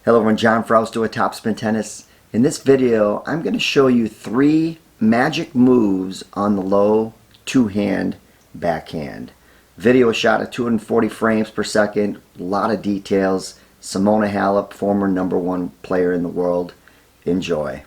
Hello everyone, John Frausto at Topspin Tennis. In this video, I'm going to show you 3 magic moves on the low two-hand backhand. Video is shot at 240 frames per second, a lot of details. Simona Halep, former #1 player in the world. Enjoy.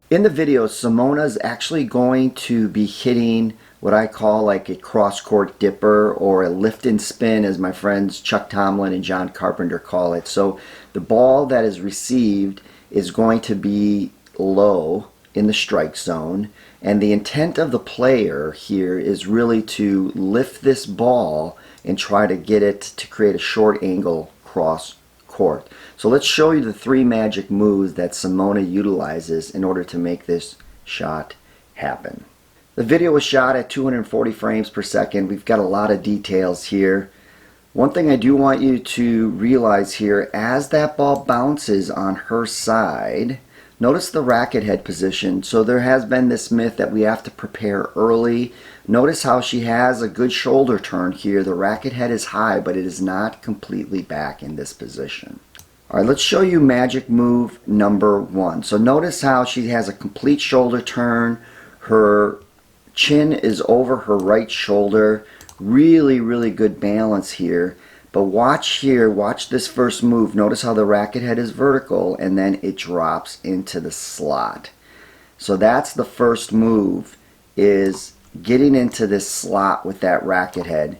In the video, Simona is actually going to be hitting what I call like a cross-court dipper, or a lift and spin, as my friends Chuck Tomlin and John Carpenter call it. So the ball that is received is going to be low in the strike zone, and the intent of the player here is really to lift this ball and try to get it to create a short angle cross court. So let's show you the 3 magic moves that Simona utilizes in order to make this shot happen. The video was shot at 240 frames per second. We've got a lot of details here. One thing I do want you to realize here, as that ball bounces on her side, notice the racket head position. So there has been this myth that we have to prepare early. Notice how she has a good shoulder turn here. The racket head is high, but it is not completely back in this position. Alright, let's show you magic move number 1. So notice how she has a complete shoulder turn. Her chin is over her right shoulder. Really good balance here. But watch here, watch this first move. Notice how the racket head is vertical and then it drops into the slot. So that's the first move, is getting into this slot with that racket head.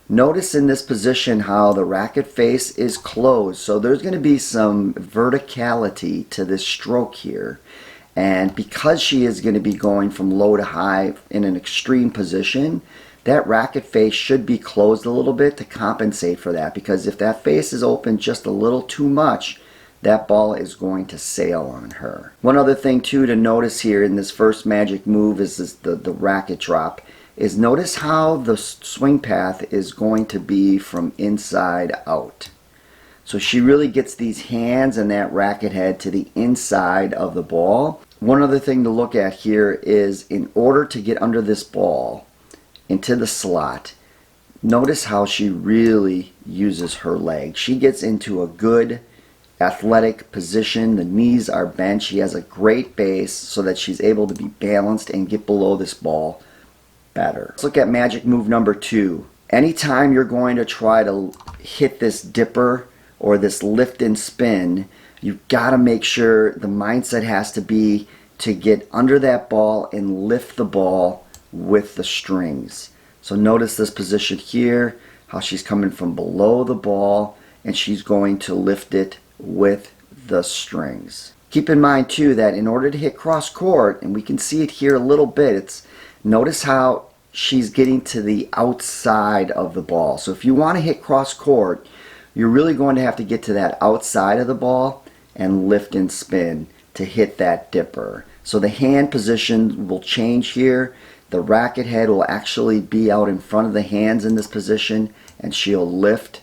Notice in this position how the racket face is closed. So there's going to be some verticality to this stroke here. And because she is going to be going from low to high in an extreme position, that racket face should be closed a little bit to compensate for that, because if that face is open just a little too much, that ball is going to sail on her. One other thing too to notice here in this first magic move is the racket drop, is notice how the swing path is going to be from inside out. So she really gets these hands and that racket head to the inside of the ball. One other thing to look at here is, in order to get under this ball into the slot, notice how she really uses her leg. She gets into a good athletic position. The knees are bent. She has a great base so that she's able to be balanced and get below this ball better. Let's look at magic move number 2. Anytime you're going to try to hit this dipper or this lift and spin, you've got to make sure the mindset has to be to get under that ball and lift the ball with the strings. So notice this position here, how she's coming from below the ball and she's going to lift it with the strings. Keep in mind too that in order to hit cross court, and we can see it here a little bit, notice how she's getting to the outside of the ball. So if you want to hit cross court, you're really going to have to get to that outside of the ball and lift and spin to hit that dipper. So the hand position will change here. The racket head will actually be out in front of the hands in this position, and she'll lift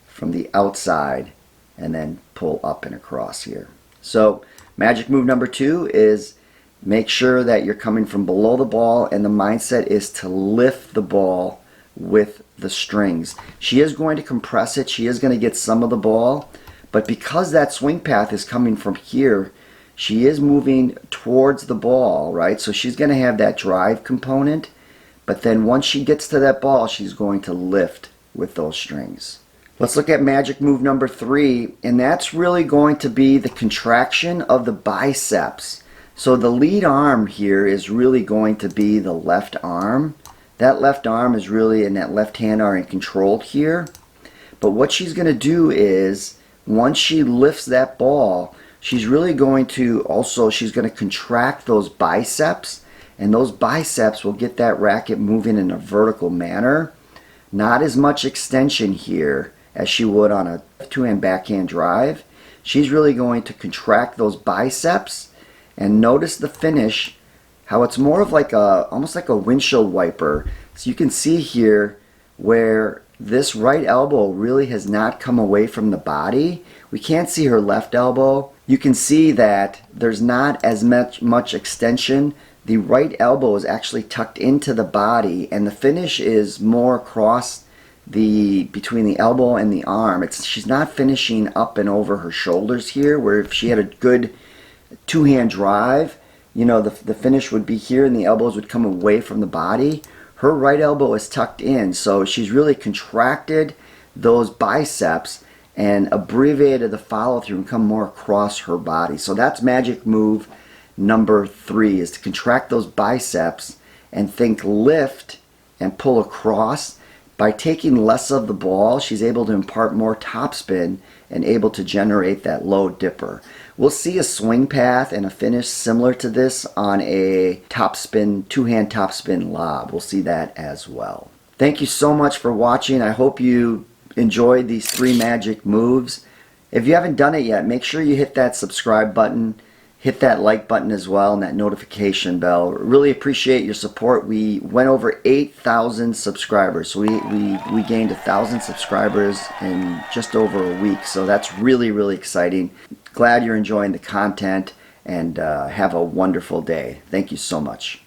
from the outside and then pull up and across here. So magic move number 2 is make sure that you're coming from below the ball, and the mindset is to lift the ball with the strings. She is going to compress it. She is going to get some of the ball, but because that swing path is coming from here, she is moving towards the ball, right? So she's going to have that drive component, but then once she gets to that ball, she's going to lift with those strings. Let's look at magic move number 3, and that's really going to be the contraction of the biceps. So the lead arm here is really going to be the left arm. That left arm is really, and that left hand are in control here. But what she's going to do is, once she lifts that ball, she's really going to she's going to contract those biceps, and those biceps will get that racket moving in a vertical manner. Not as much extension here as she would on a two-hand backhand drive. She's really going to contract those biceps, and notice the finish, how it's more of like almost like a windshield wiper. So you can see here where this right elbow really has not come away from the body. We can't see her left elbow. you can see that there's not as much extension. The right elbow is actually tucked into the body, and the finish is more across between the elbow and the arm. She's not finishing up and over her shoulders here, where if she had a good two-hand drive, you know, the finish would be here and the elbows would come away from the body. Her right elbow is tucked in, so she's really contracted those biceps and abbreviated the follow-through and come more across her body. So that's magic move number 3, is to contract those biceps and think lift and pull across. By taking less of the ball, she's able to impart more topspin and able to generate that low dipper. We'll see a swing path and a finish similar to this on a topspin, two-hand topspin lob. We'll see that as well. Thank you so much for watching. I hope you enjoyed these 3 magic moves. If you haven't done it yet, make sure you hit that subscribe button. Hit that like button as well and that notification bell. Really appreciate your support. We went over 8,000 subscribers. So we gained 1,000 subscribers in just over a week. So that's really, really exciting. Glad you're enjoying the content, and have a wonderful day. Thank you so much.